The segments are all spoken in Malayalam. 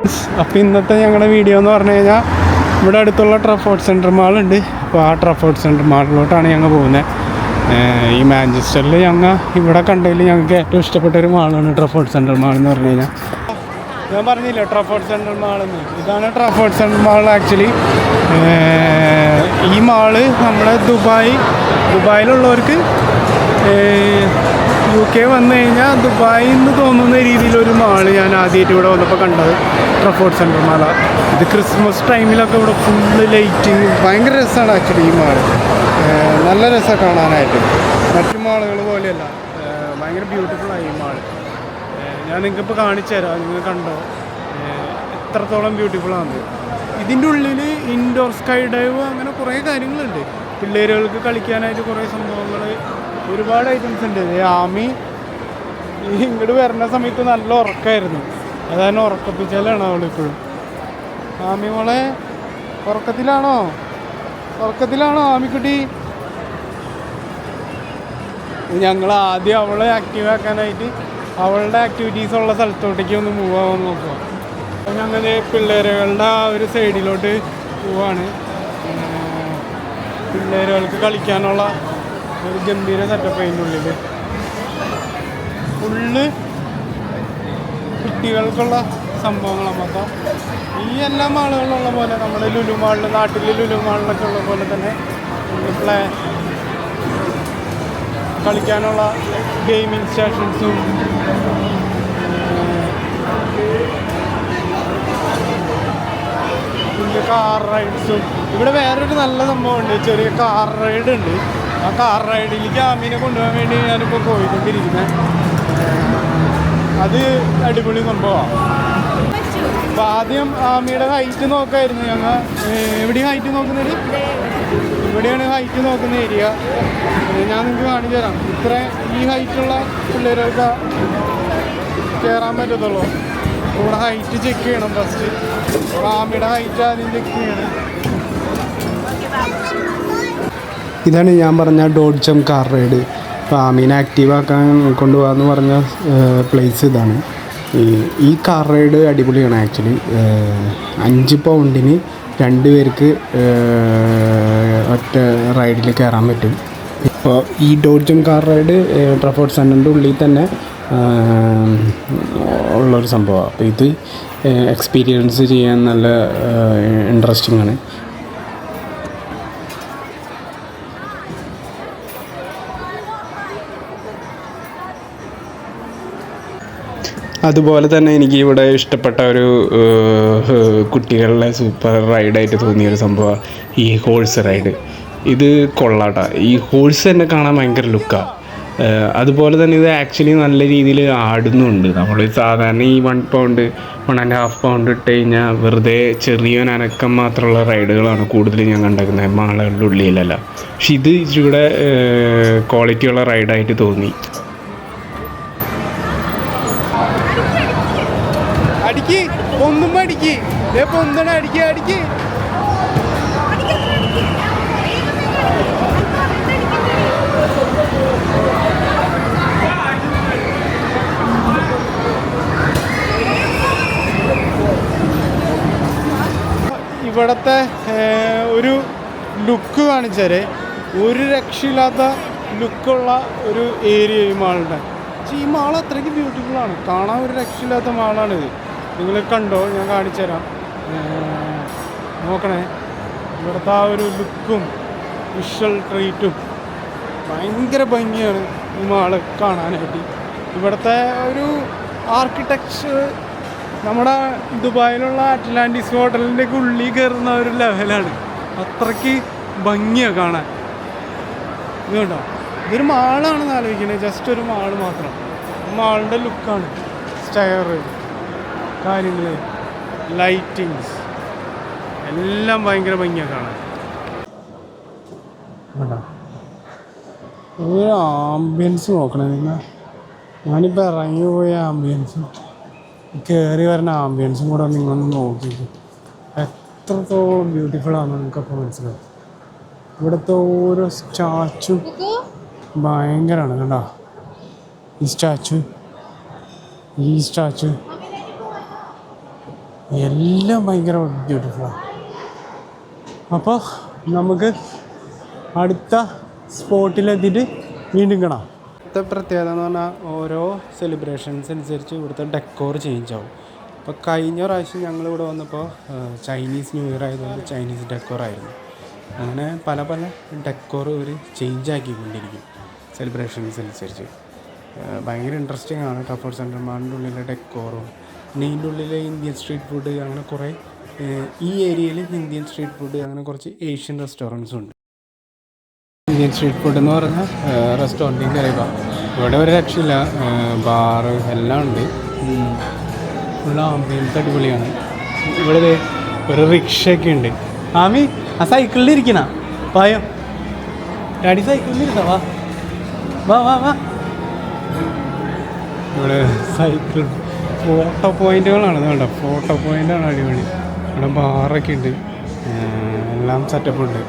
അപ്പോൾ ഇന്നത്തെ ഞങ്ങളുടെ വീഡിയോ എന്ന് പറഞ്ഞു കഴിഞ്ഞാൽ ഇവിടെ അടുത്തുള്ള ട്രഫോർഡ് സെൻട്രൽ മാളുണ്ട്. അപ്പോൾ ആ ട്രഫോർഡ് സെൻട്രൽ മാളിലോട്ടാണ് ഞങ്ങൾ പോകുന്നത്. ഈ മാഞ്ചസ്റ്ററിൽ ഞങ്ങൾ ഇവിടെ കണ്ടതിൽ ഞങ്ങൾക്ക് ഏറ്റവും ഇഷ്ടപ്പെട്ടൊരു മാളാണ് ട്രഫോർഡ് സെൻട്രൽ മാൾ എന്ന് പറഞ്ഞു കഴിഞ്ഞാൽ. ഞാൻ പറഞ്ഞില്ല ട്രഫോർഡ് സെൻട്രൽ മാളെന്ന്. ഇതാണ് ട്രഫോർഡ് സെൻട്രൽ മാൾ. ആക്ച്വലി ഈ മാള് നമ്മുടെ ദുബായിലുള്ളവർക്ക് UK വന്നു കഴിഞ്ഞാൽ ദുബായിൽ നിന്ന് തോന്നുന്ന രീതിയിലൊരു മാള് ഞാൻ ആദ്യമായിട്ട് ഇവിടെ വന്നപ്പോൾ കണ്ടത് ട്രഫോർഡ് സെൻട്രൽ മാള. ഇത് ക്രിസ്മസ് ടൈമിലൊക്കെ ഇവിടെ ഫുള്ള് ലൈറ്റിങ് ഭയങ്കര രസമാണ് ആക്ച്വലി ഈ മാള്. നല്ല രസമാണ് കാണാനായിട്ട്. മറ്റു മാളുകൾ പോലെയല്ല, ഭയങ്കര ബ്യൂട്ടിഫുള്ളായി ഈ മാള്. ഞാൻ നിങ്ങൾക്കിപ്പോൾ കാണിച്ചു തരാം, നിങ്ങൾ കണ്ടോ എത്രത്തോളം ബ്യൂട്ടിഫുള്ളാണ്. ഇതിൻ്റെ ഉള്ളിൽ ഇൻഡോർ സ്കൈ ഡൈവ് അങ്ങനെ കുറേ കാര്യങ്ങളുണ്ട്. പിള്ളേരുകൾക്ക് കളിക്കാനായിട്ട് കുറേ സംഭവങ്ങൾ, ഒരുപാട് ഐറ്റംസ് ഉണ്ട്. ആമി ഇങ്ങോട്ട് വരുന്ന സമയത്ത് നല്ല ഉറക്കമായിരുന്നു, അതാണ് ഉറക്കപ്പിച്ചാലാണ് അവളിപ്പോഴും. ആമി മോളെ ഉറക്കത്തിലാണോ ആമിക്കുട്ടി? ഞങ്ങൾ ആദ്യം അവളെ ആക്റ്റീവ് ആക്കാനായിട്ട് അവളുടെ ആക്ടിവിറ്റീസ് ഉള്ള സ്ഥലത്തോട്ടേക്ക് ഒന്ന് മൂവ് ആവാൻ നോക്കുക. അപ്പം ഞങ്ങൾ പിള്ളേരുകളുടെ ആ ഒരു സൈഡിലോട്ട് പോവാണ്. പിള്ളേരുകൾക്ക് കളിക്കാനുള്ള ഒരു ഗംഭീര സെറ്റപ്പ് അതിൻ്റെ ഉള്ളിൽ. ഫുള്ള് കുട്ടികൾക്കുള്ള സംഭവങ്ങളാണ് മൊത്തം. ഈ എല്ലാ മാളുകളിലുള്ള പോലെ നമ്മുടെ ലുലു മാളിൽ, നാട്ടിലെ ലുലു മാളിലൊക്കെ ഉള്ള പോലെ തന്നെ കളിക്കാനുള്ള ഗെയിമിങ് സ്റ്റേഷൻസും പിന്നെ കാർ റൈഡ്സും. ഇവിടെ വേറൊരു നല്ല സംഭവമുണ്ട്, ചെറിയ കാർ റൈഡ് ഉണ്ട്. ആ കാർ റൈഡിലേക്ക് ആമീനെ കൊണ്ടുപോകാൻ വേണ്ടി ഞാനിപ്പോൾ പോയിക്കൊണ്ടിരിക്കുന്നത്. അത് അടിപൊളി സംഭവമാണ്. അപ്പോൾ ആദ്യം ആമിയുടെ ഹൈറ്റ് നോക്കായിരുന്നു ഞങ്ങൾ. എവിടെയാണ് ഹൈറ്റ് നോക്കുന്നത്? ഇവിടെയാണ് ഹൈറ്റ് നോക്കുന്ന ഏരിയ. ഞാൻ നിങ്ങൾക്ക് കാണിച്ചു തരാം. ഈ ഹൈറ്റുള്ള പിള്ളേർക്ക് കയറാൻ പറ്റത്തുള്ളൂ. ഇവിടെ ഹൈറ്റ് ചെക്ക് ചെയ്യണം ഫസ്റ്റ്. ആമിയുടെ ഹൈറ്റ് ആദ്യം ചെക്ക് ചെയ്യണം. ഇതാണ് ഞാൻ പറഞ്ഞ ഡോഡ് ജംപ് കാർ റൈഡ്. അപ്പോൾ ആമീനെ ആക്റ്റീവാക്കാൻ കൊണ്ടുപോകാമെന്ന് പറഞ്ഞ പ്ലേസ് ഇതാണ്. ഈ കാർ റൈഡ് അടിപൊളിയാണ് ആക്ച്വലി. 5 പൗണ്ടിന് 2 പേർക്ക് ഒറ്റ റൈഡിൽ കയറാൻ പറ്റും. ഇപ്പോൾ ഈ ഡോഡ് ജംപ് കാർ റൈഡ് ട്രഫോർഡ് സെൻറ്ററിൻ്റെ ഉള്ളിൽ തന്നെ ഉള്ളൊരു സംഭവമാണ്. അപ്പോൾ ഇത് എക്സ്പീരിയൻസ് ചെയ്യാൻ നല്ല ഇൻട്രസ്റ്റിംഗ് ആണ്. അതുപോലെ തന്നെ എനിക്ക് ഇവിടെ ഇഷ്ടപ്പെട്ട ഒരു കുട്ടികളുടെ സൂപ്പർ റൈഡായിട്ട് തോന്നിയൊരു സംഭവമാണ് ഈ ഹോഴ്സ് റൈഡ്. ഇത് കൊള്ളാട്ടോ. ഈ ഹോഴ്സ് തന്നെ കാണാൻ ഭയങ്കര ലുക്കാണ്. അതുപോലെ തന്നെ ഇത് ആക്ച്വലി നല്ല രീതിയിൽ ആടുന്നുണ്ട്. നമ്മൾ സാധാരണ ഈ 1 പൗണ്ട് 1.5 പൗണ്ട് ഇട്ട് കഴിഞ്ഞാൽ വെറുതെ ചെറിയൊരനക്കം മാത്രമുള്ള റൈഡുകളാണ് കൂടുതൽ ഞാൻ കണ്ടേക്കുന്നത് മാളുകളുടെ ഉള്ളിലല്ല. പക്ഷെ ഇത് ഇച്ചിരികൂടെ ക്വാളിറ്റിയുള്ള റൈഡായിട്ട് തോന്നി. അടിക്ക് പൊന്നുമ്പോ അടിക്ക് പൊന്തണ അടിക്ക്. ഇവിടുത്തെ ഒരു ലുക്ക് കാണിച്ചാൽ ഒരു രക്ഷയില്ലാത്ത ലുക്കുള്ള ഒരു ഏരിയ ഈ മാളുടെ. ഈ മാൾ അത്രയ്ക്ക് ബ്യൂട്ടിഫുള്ളാണ്, കാണാൻ ഒരു രക്ഷയില്ലാത്ത മാളാണിത്. നിങ്ങൾ കണ്ടോ? ഞാൻ കാണിച്ചു തരാം. നോക്കണേ, ഇവിടുത്തെ ആ ഒരു ലുക്കും വിഷ്വൽ ട്രീറ്റും ഭയങ്കര ഭംഗിയാണ് ഈ മാള് കാണാനായിട്ട്. ഇവിടുത്തെ ഒരു ആർക്കിടെക്ചർ നമ്മുടെ ദുബായിലുള്ള അറ്റ്ലാന്റിസ് ഹോട്ടലിൻ്റെയൊക്കെ ഉള്ളിൽ കയറുന്ന ഒരു ലെവലാണ്. അത്രയ്ക്ക് ഭംഗിയാണ് കാണാൻ. ഇത് കണ്ടോ? ഇതൊരു മാളാണെന്ന് ആലോചിക്കുന്നത്, ജസ്റ്റ് ഒരു മാള് മാത്രം. മാളിൻ്റെ ലുക്കാണ്, സ്റ്റെയർ കാര്യങ്ങൾ, ലൈറ്റിങ്സ് എല്ലാം ഭയങ്കര ഭംഗിയാണ് കാണാൻ. കേട്ടോ, ഒരു ആംബിയൻസ് നോക്കണേ നിങ്ങൾ. ഞാനിപ്പോൾ ഇറങ്ങി പോയ ആംബിയൻസും കയറി വരുന്ന ആംബിയൻസും കൂടെ നിങ്ങളൊന്ന് നോക്കിക്കും. എത്രത്തോളം ബ്യൂട്ടിഫുള്ളാണെന്ന് നിങ്ങൾക്കപ്പോൾ മനസ്സിലാവും. ഇവിടുത്തെ ഓരോ സ്റ്റാച്ചു ഭയങ്കരമാണ്. കണ്ടോ? ഈ സ്റ്റാച്ചു എല്ലാം ഭയങ്കര ബ്യൂട്ടിഫുള്ളാണ്. അപ്പോൾ നമുക്ക് അടുത്ത സ്പോട്ടിലെത്തിയിട്ട് വീണ്ടും കാണാം. ഇവിടുത്തെ പ്രത്യേകത എന്ന് പറഞ്ഞാൽ ഓരോ സെലിബ്രേഷൻസ് അനുസരിച്ച് ഇവിടുത്തെ ഡെക്കോർ ചേഞ്ച് ആവും. അപ്പോൾ കഴിഞ്ഞ പ്രാവശ്യം ഞങ്ങളിവിടെ വന്നപ്പോൾ ചൈനീസ് ന്യൂ ഇയർ ആയതുകൊണ്ട് ചൈനീസ് ഡെക്കോറായിരുന്നു. അങ്ങനെ പല പല ഡെക്കോർ ഇവർ ചേഞ്ച് ആക്കിക്കൊണ്ടിരിക്കും സെലിബ്രേഷൻസ് അനുസരിച്ച്. ഭയങ്കര ഇൻട്രസ്റ്റിംഗ് ആണ് ട്രഫോർഡ് സെൻട്രൽ മാളിൻ്റെ ഉള്ളിലെ ഡെക്കോറും. പിന്നെ ഇതിൻ്റെ ഉള്ളിലെ ഇന്ത്യൻ സ്ട്രീറ്റ് ഫുഡ്, അങ്ങനെ കുറേ ഈ ഏരിയയിൽ ഇന്ത്യൻ സ്ട്രീറ്റ് ഫുഡ്, അങ്ങനെ കുറച്ച് ഏഷ്യൻ റെസ്റ്റോറൻറ്റ്സും ഉണ്ട്. ഇന്ത്യൻ സ്ട്രീറ്റ് ഫുഡ് എന്ന് പറഞ്ഞാൽ റെസ്റ്റോറൻറ്റിൽ കയറിയപ്പോൾ ഇവിടെ ഒരു രക്ഷയില്ല, ബാറ് എല്ലാം ഉണ്ട്. ഉള്ള ആംബിയൻസ് അടിപൊളിയാണ്. ഇവിടെ ഒരു റിക്ഷയൊക്കെ ഉണ്ട്. ആമി ആ സൈക്കിളിൽ ഇരിക്കണ വായോ, ഡാഡി സൈക്കിളിൽ ഇരുത്താ, വാ വാ വാ വാ. ഇവിടെ സൈക്കിൾ ഫോട്ടോ പോയിന്റുകളാണ്, വേണ്ട ഫോട്ടോ പോയിൻ്റാണ് അടിപൊളി. ഇവിടെ ബാറൊക്കെ ഉണ്ട്, എല്ലാം സെറ്റപ്പ് ഉണ്ട്.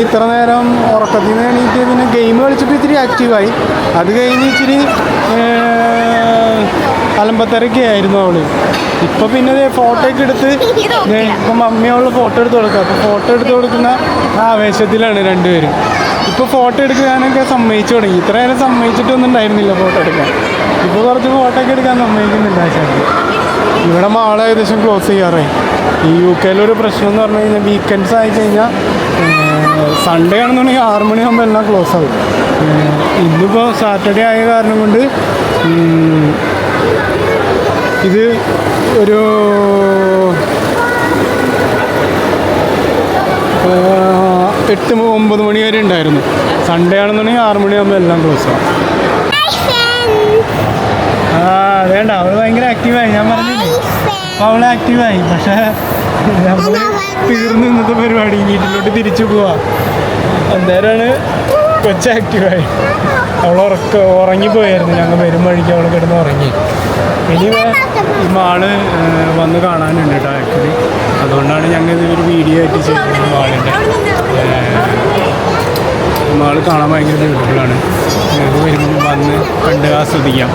ഇത്ര നേരം ഉറക്കത്തിൽ നിന്ന് എണീറ്റ് പിന്നെ ഗെയിം കളിച്ചപ്പോൾ ഇത്തിരി ആക്റ്റീവായി. അത് കഴിഞ്ഞ് ഇച്ചിരി അലമ്പത്തരൊക്കെ ആയിരുന്നു അവള്. ഇപ്പോൾ പിന്നെ ഫോട്ടോ ഒക്കെ എടുത്ത് ഇപ്പം മമ്മി അവള് ഫോട്ടോ എടുത്ത് കൊടുക്കുക. അപ്പോൾ ഫോട്ടോ എടുത്ത് കൊടുക്കുന്ന ആവേശത്തിലാണ് രണ്ടുപേരും. ഇപ്പോൾ ഫോട്ടോ എടുക്കാനൊക്കെ സമ്മതിച്ചു തുടങ്ങി. ഇത്ര നേരം സമ്മതിച്ചിട്ടൊന്നും ഉണ്ടായിരുന്നില്ല ഫോട്ടോ എടുക്കാൻ. ഇപ്പോൾ കുറച്ച് ഫോട്ടോ ഒക്കെ എടുക്കാൻ സമ്മതിക്കുന്നില്ല. ശരി, ഇവിടെ മാൾ ഏകദേശം ക്ലോസ് ചെയ്യാറായി. ഈ UK ഒരു പ്രശ്നം എന്ന് പറഞ്ഞു കഴിഞ്ഞാൽ വീക്കെൻഡ്സ് ആയി കഴിഞ്ഞാൽ സൺഡേ ആണെന്നുണ്ടെങ്കിൽ 6 മണിയാകുമ്പോൾ എല്ലാം ക്ലോസ് ആവും. ഇന്നിപ്പോൾ സാറ്റർഡേ ആയ കാരണം കൊണ്ട് ഇത് ഒരു 8-9 മണി വരെ ഉണ്ടായിരുന്നു. സൺഡേ ആണെന്നുണ്ടെങ്കിൽ 6 മണിയാകുമ്പോൾ എല്ലാം ക്ലോസ് ആവും. അതേണ്ട, അവൾ ഭയങ്കര ആക്റ്റീവായി. ഞാൻ പറഞ്ഞില്ലേ, അപ്പോൾ അവൾ ആക്റ്റീവായി. പക്ഷേ നമ്മൾ തീർന്നു ഇന്നത്തെ പരിപാടി, വീട്ടിലോട്ട് തിരിച്ചു പോവാ. അന്നേരമാണ് കൊച്ച് ആക്റ്റീവായി. അവൾ ഉറങ്ങിപ്പോയായിരുന്നു. ഞങ്ങൾ വരും വഴിക്ക് അവൾ കിടന്ന് ഉറങ്ങി. ഇനി ഈ മാള് വന്ന് കാണാനുണ്ട് കേട്ടോ ആക്ച്വലി. അതുകൊണ്ടാണ് ഞങ്ങൾ ഇതൊരു വീഡിയോ ആയിട്ട് ചെയ്യുന്നത്. മാള് കാണാൻ ഭയങ്കര ബ്യൂട്ടിഫുള്ളാണ്. ഞങ്ങൾക്ക് വരുമ്പോൾ വന്ന് കണ്ട് ആസ്വദിക്കാം.